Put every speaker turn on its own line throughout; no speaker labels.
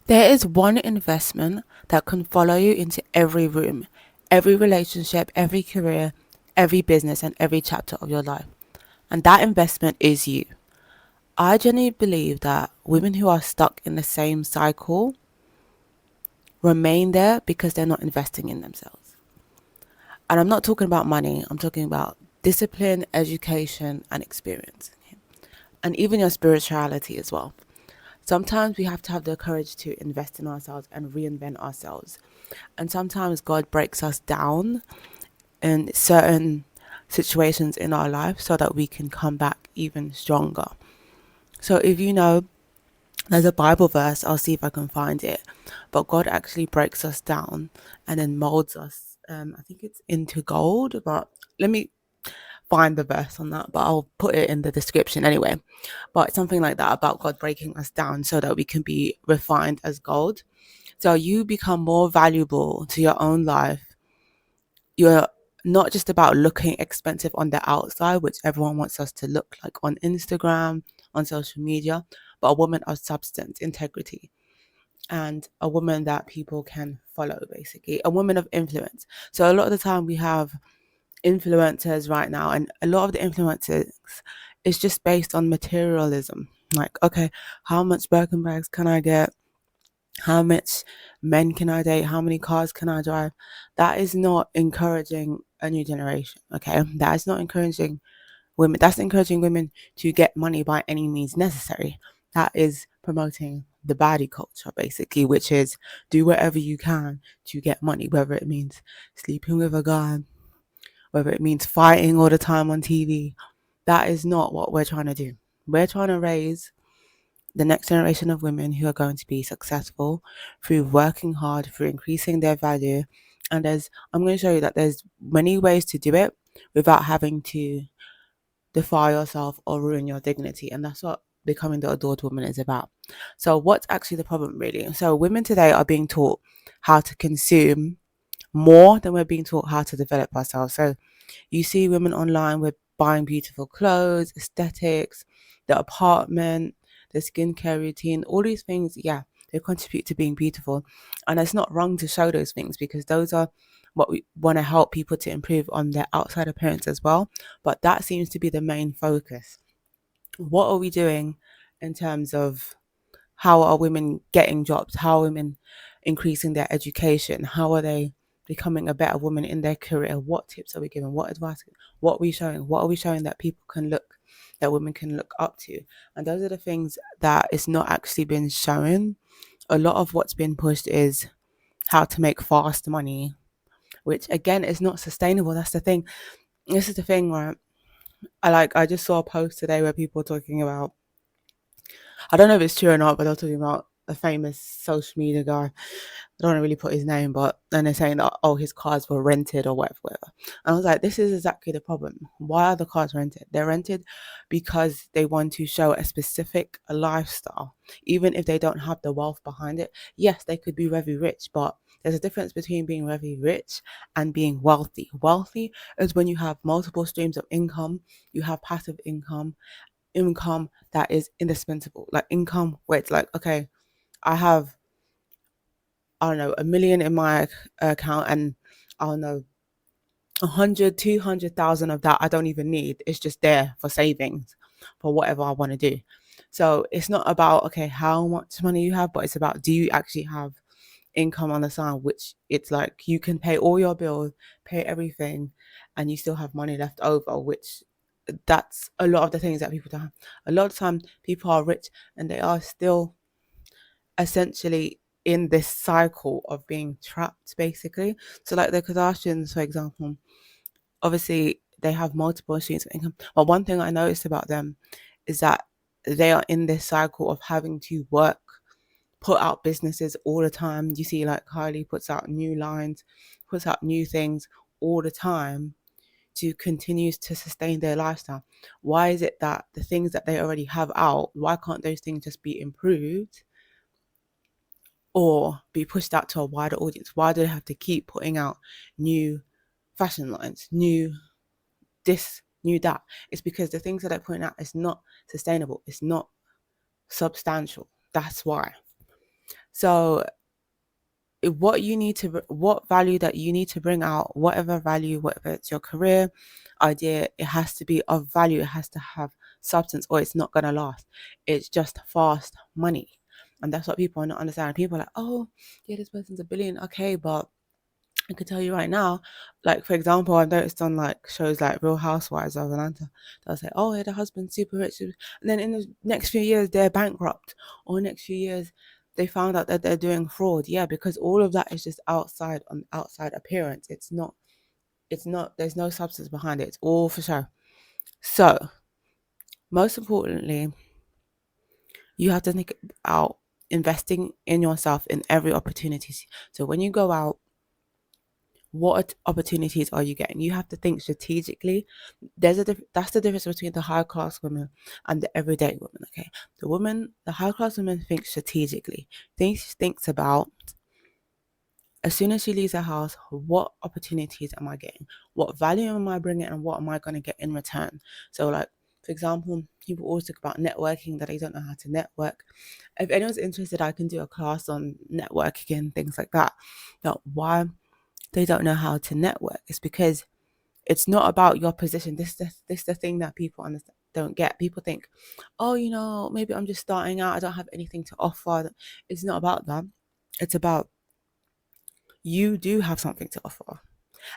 There is one investment that can follow you into every room, every relationship, every career, every business, and every chapter of your life. And that investment is you. I genuinely believe that women who are stuck in the same cycle remain there because they're not investing in themselves. And I'm not talking about money, I'm talking about discipline, education, and experience, and even your spirituality as well. Sometimes we have to have the courage to invest in ourselves and reinvent ourselves. And sometimes God breaks us down in certain situations in our life so that we can come back even stronger. So if you know, there's a Bible verse, I'll see if I can find it. But God actually breaks us down and then molds us. I think it's into gold, but let me find the verse on that, but I'll put it in the description anyway. But something like that about God breaking us down so that we can be refined as gold. So you become more valuable to your own life. You're not just about looking expensive on the outside, which everyone wants us to look like on Instagram, on social media, but a woman of substance, integrity, and a woman that people can follow, basically, a woman of influence. So a lot of the time we have influencers right now, and a lot of the influencers is just based on materialism. Like, okay, how much Birkin bags can I get? How much men can I date? How many cars can I drive? That is not encouraging a new generation. Okay, that is not encouraging women. That's encouraging women to get money by any means necessary. That is promoting the baddie culture, basically, which is do whatever you can to get money, whether it means sleeping with a guy, whether it means fighting all the time on TV. That is not what we're trying to do. We're trying to raise the next generation of women who are going to be successful through working hard, through increasing their value. And I'm going to show you that there's many ways to do it without having to defile yourself or ruin your dignity. And that's what becoming the adored woman is about. So, what's actually the problem, really? So, women today are being taught how to consume more than we're being taught how to develop ourselves. So, you see women online with buying beautiful clothes, aesthetics, the apartment, the skincare routine, all these things, yeah, they contribute to being beautiful. And it's not wrong to show those things because those are what we want to help people to improve on their outside appearance as well. But that seems to be the main focus. What are we doing in terms of how are women getting jobs? How are women increasing their education? How are they becoming a better woman in their career? What tips are we giving? What advice? What are we showing? What are we showing that people can look, that women can look up to? And those are the things that is not actually been shown. A lot of what's been pushed is how to make fast money, which again is not sustainable. That's the thing. This is the thing where I just saw a post today where people were talking about, I don't know if it's true or not, but they're talking about a famous social media guy. I don't want to really put his name, but then they're saying that, oh, his cars were rented or whatever, whatever. And I was like, this is exactly the problem. Why are the cars rented? They're rented because they want to show a specific lifestyle, even if they don't have the wealth behind it. Yes, they could be very rich, but there's a difference between being very rich and being wealthy. Wealthy is when you have multiple streams of income, you have passive income that is indispensable, like income where it's like, okay, I have, I don't know, 1 million in my account, and I don't know, 100, 200,000 of that I don't even need. It's just there for savings for whatever I want to do. So it's not about, okay, how much money you have, but it's about, do you actually have income on the side, which it's like you can pay all your bills, pay everything, and you still have money left over, which that's a lot of the things that people don't have. A lot of time people are rich and they are still essentially in this cycle of being trapped, basically. So like the Kardashians, for example, obviously they have multiple streams of income. But one thing I noticed about them is that they are in this cycle of having to work, put out businesses all the time. You see, like Kylie puts out new lines, puts out new things all the time to continue to sustain their lifestyle. Why is it that the things that they already have out, why can't those things just be improved or be pushed out to a wider audience? Why do they have to keep putting out new fashion lines, new this, new that? It's because the things that they're putting out is not sustainable. It's not substantial. That's why. So what value that you need to bring out, whatever value, whatever it's your career idea, it has to be of value. It has to have substance, or it's not going to last. It's just fast money. And that's what people are not understanding. People are like, oh yeah, this person's a billion. Okay, but I could tell you right now, like for example, I've noticed on like shows like Real Housewives of Atlanta, they'll say, "Oh, yeah, the husband's super rich," and then in the next few years they're bankrupt, or next few years they found out that they're doing fraud. Yeah, because all of that is just outside appearance. It's not. There's no substance behind it. It's all for show. So most importantly, you have to think about investing in yourself in every opportunity. So when you go out, what opportunities are you getting? You have to think strategically. That's the difference between the high class woman and the everyday woman. Okay, the high class woman thinks strategically. Thinks about, as soon as she leaves her house, what opportunities am I getting? What value am I bringing, and what am I going to get in return? So, like for example, people always talk about networking, that they don't know how to network. If anyone's interested, I can do a class on networking and things like that. But why they don't know how to network is because it's not about your position. This is the thing that people don't get. People think, oh, maybe I'm just starting out. I don't have anything to offer. It's not about that. It's about, you do have something to offer.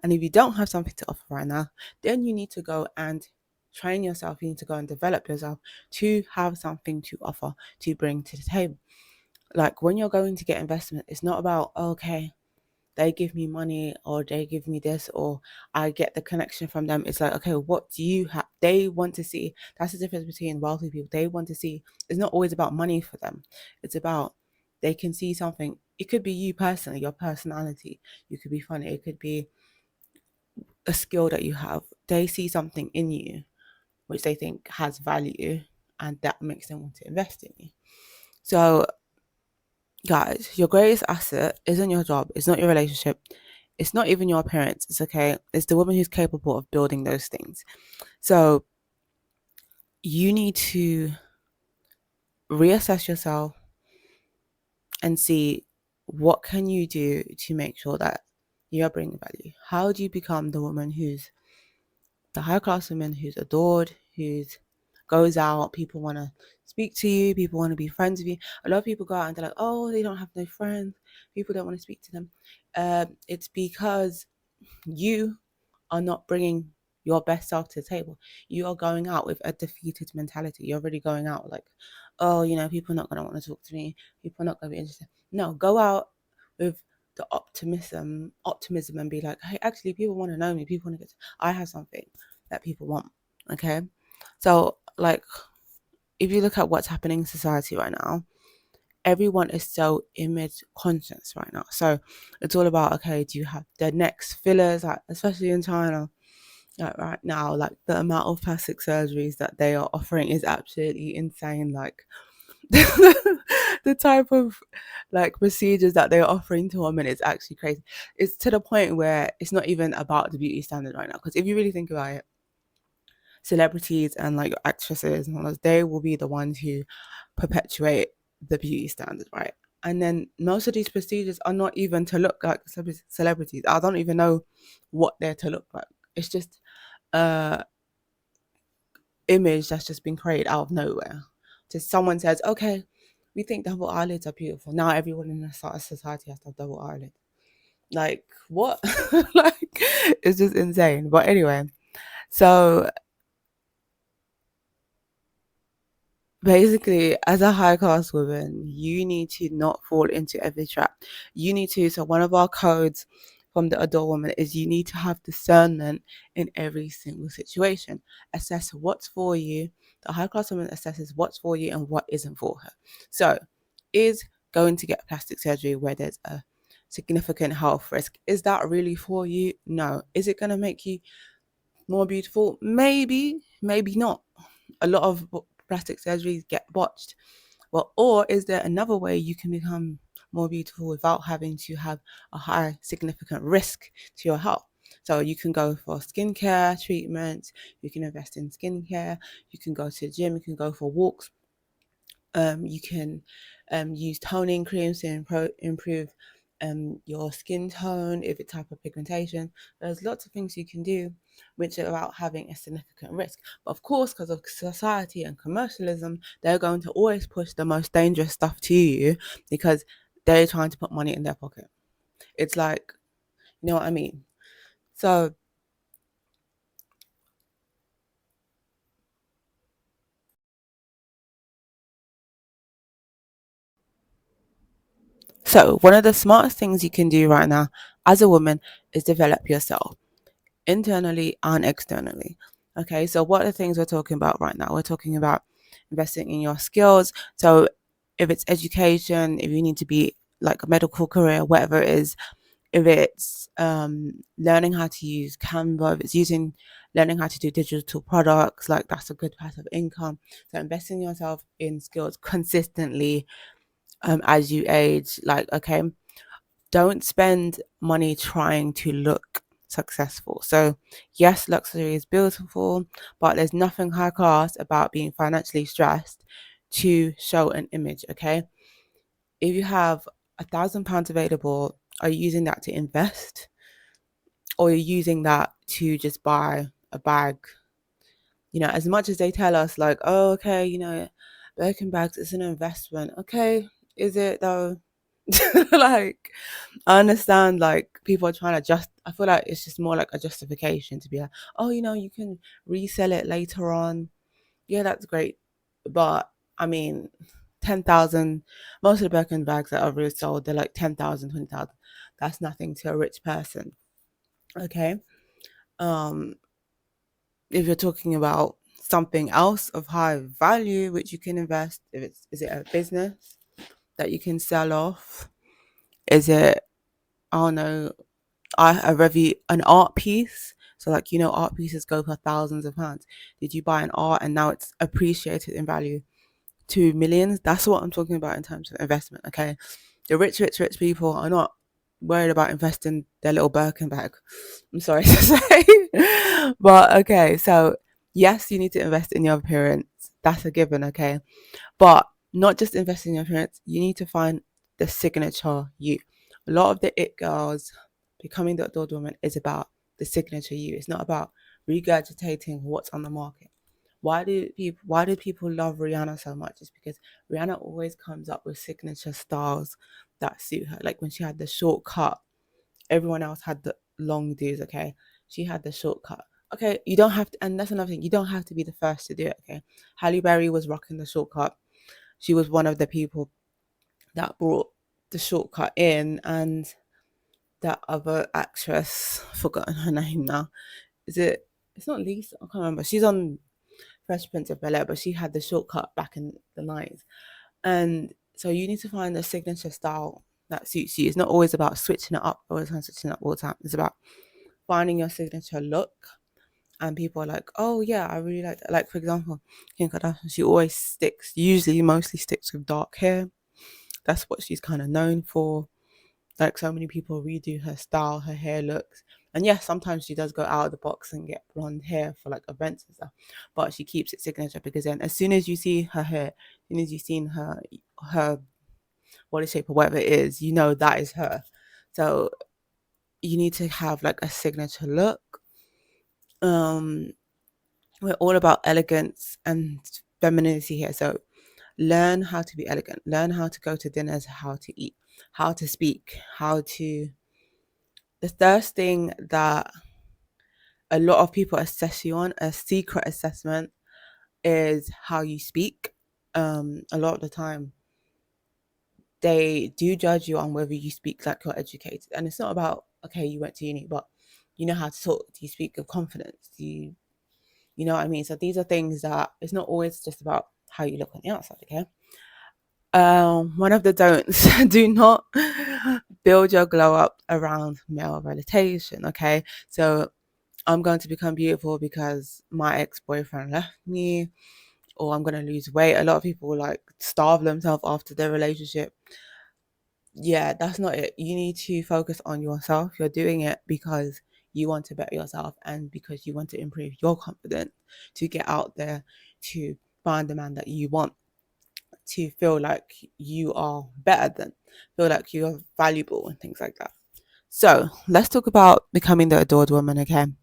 And if you don't have something to offer right now, then you need to go and train yourself. You need to go and develop yourself to have something to offer, to bring to the table. Like when you're going to get investment, it's not about, okay, they give me money, or they give me this, or I get the connection from them. It's like, okay, what do you have? They want to see. That's the difference between wealthy people. They want to see. It's not always about money for them. It's about, they can see something. It could be you personally, your personality. You could be funny. It could be a skill that you have. They see something in you which they think has value, and that makes them want to invest in you. So guys, your greatest asset isn't your job, it's not your relationship, it's not even your appearance. It's okay. It's the woman who's capable of building those things. So you need to reassess yourself and see, what can you do to make sure that you're bringing value. How do you become the woman who's the high class woman, who's adored, who's goes out, people want to speak to you, people want to be friends with you. A lot of people go out and they're like, oh, they don't have no friends, people don't want to speak to them. It's because you are not bringing your best self to the table. You are going out with a defeated mentality. You're already going out like, oh, people are not going to want to talk to me, people are not going to be interested. No, go out with the optimism and be like, hey, actually people want to know me, people want to I have something that people want. Okay, so like, if you look at what's happening in society right now, everyone is so image conscious right now. So it's all about, okay, do you have the next fillers, like especially in China, like right now, like the amount of plastic surgeries that they are offering is absolutely insane. Like the type of like procedures that they're offering to women is actually crazy. It's to the point where it's not even about the beauty standard right now. Because if you really think about it, celebrities and like actresses and all those, they will be the ones who perpetuate the beauty standard, right? And then most of these procedures are not even to look like celebrities. I don't even know what they're to look like. It's just a image that's just been created out of nowhere. Just someone says, okay, we think double eyelids are beautiful. Now everyone in the society has to have double eyelids. Like what? Like it's just insane. But anyway, so basically, as a high class woman, you need to not fall into every trap. You need to, so one of our codes from the adult woman is, you need to have discernment in every single situation. Assess what's for you. The high class woman assesses what's for you and what isn't for her. So, is going to get plastic surgery where there's a significant health risk, is that really for you? No. Is it going to make you more beautiful? Maybe, maybe not. A lot of plastic surgeries get botched. Well, or is there another way you can become more beautiful without having to have a high significant risk to your health? So you can go for skincare treatments, you can invest in skincare, you can go to the gym, you can go for walks. You can use toning creams to improve your skin tone if it's hyperpigmentation. There's lots of things you can do which are about having a significant risk. But of course, because of society and commercialism, they're going to always push the most dangerous stuff to you because they're trying to put money in their pocket. It's like, you know what I mean? So, one of the smartest things you can do right now as a woman is develop yourself internally and externally. Okay, so what are the things we're talking about right now? We're talking about investing in your skills. So if it's education, if you need to be like a medical career, whatever it is, if it's learning how to use Canva, if it's learning how to do digital products, like that's a good passive income. So investing yourself in skills consistently as you age, like okay, don't spend money trying to look successful. So, yes, luxury is beautiful, but there's nothing high class about being financially stressed to show an image. Okay, if you have £1,000 available, are you using that to invest, or you're using that to just buy a bag? You know, as much as they tell us, like, oh, okay, you know, Birkin bags is an investment. Okay, is it though? Like, I understand like people are trying to just I feel like it's just more like a justification to be like, oh, you know, you can resell it later on. Yeah, that's great. But I mean, 10,000, most of the Birkin bags that are resold, they're like 10,000, 20,000. That's nothing to a rich person. Okay. Um, if you're talking about something else of high value which you can invest, if it's is it a business that you can sell off? Is it, I don't know, a review an art piece. So like you know, art pieces go for thousands of pounds. Did you buy an art and now it's appreciated in value to millions? That's what I'm talking about in terms of investment. Okay, the rich people are not worried about investing their little Birkin bag. I'm sorry to say, but okay. So yes, you need to invest in your appearance. That's a given. Okay, but not just invest in your appearance, you need to find the signature you. A lot of the it girls becoming the adored woman is about the signature you. It's not about regurgitating what's on the market. Why do people love Rihanna so much? It's because Rihanna always comes up with signature styles that suit her. Like when she had the short cut, everyone else had the long do's, okay? She had the shortcut. Okay, you don't have to, and that's another thing, you don't have to be the first to do it, okay? Halle Berry was rocking the shortcut. She was one of the people that brought the shortcut in, and that other actress, forgotten her name now. Is it? It's not Lisa. I can't remember. She's on Fresh Prince of Bel Air, but she had the shortcut back in the nineties. And so you need to find a signature style that suits you. It's not always about switching it up all the time, switching it up all the time. It's about finding your signature look. And people are like, oh yeah, I really like that. Like for example, Kim Kardashian, she always usually mostly sticks with dark hair. That's what she's kind of known for. Like so many people redo her style, her hair looks. And yes, sometimes she does go out of the box and get blonde hair for like events and stuff. But she keeps it signature because then as soon as you see her hair, as soon as you've seen her body shape or whatever it is, you know that is her. So you need to have like a signature look. Um, we're all about elegance and femininity here. So learn how to be elegant, learn how to go to dinners, how to eat, how to speak, how to. The first thing that a lot of people assess you on, a secret assessment, is how you speak. A lot of the time, they do judge you on whether you speak like you're educated. And it's not about, okay, you went to uni, but you know how to talk. Do you speak with confidence? You know what I mean? So these are things that it's not always just about how you look on the outside, okay? One of the don'ts, do not build your glow up around male validation, okay? So I'm going to become beautiful because my ex-boyfriend left me, or I'm going to lose weight. A lot of people like starve themselves after their relationship. Yeah, that's not it. You need to focus on yourself. You're doing it because you want to better yourself and because you want to improve your confidence to get out there to find the man that you want. to feel like you are better than, feel like you are valuable and things like that. So let's talk about becoming the adored woman again.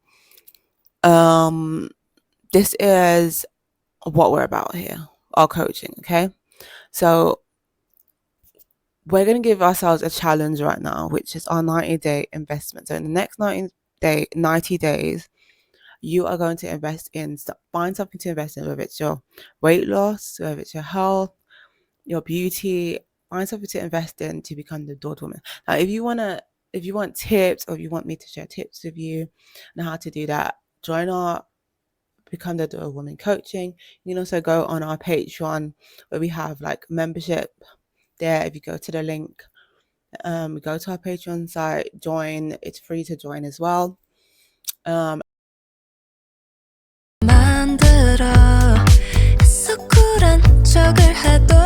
This is what we're about here, our coaching, okay? So we're going to give ourselves a challenge right now, which is our 90-day investment. So in the next 90 days, you are going to invest in, find something to invest in, whether it's your weight loss, whether it's your health, your beauty. Find something to invest in to become the adored woman. Now, if you want tips, or if you want me to share tips with you on how to do that, join our Become the Adored Woman coaching. You can also go on our Patreon, where we have like membership there. If you go to the link, go to our Patreon site, join. It's free to join as well. 만들어 속 쿨한 척을 해도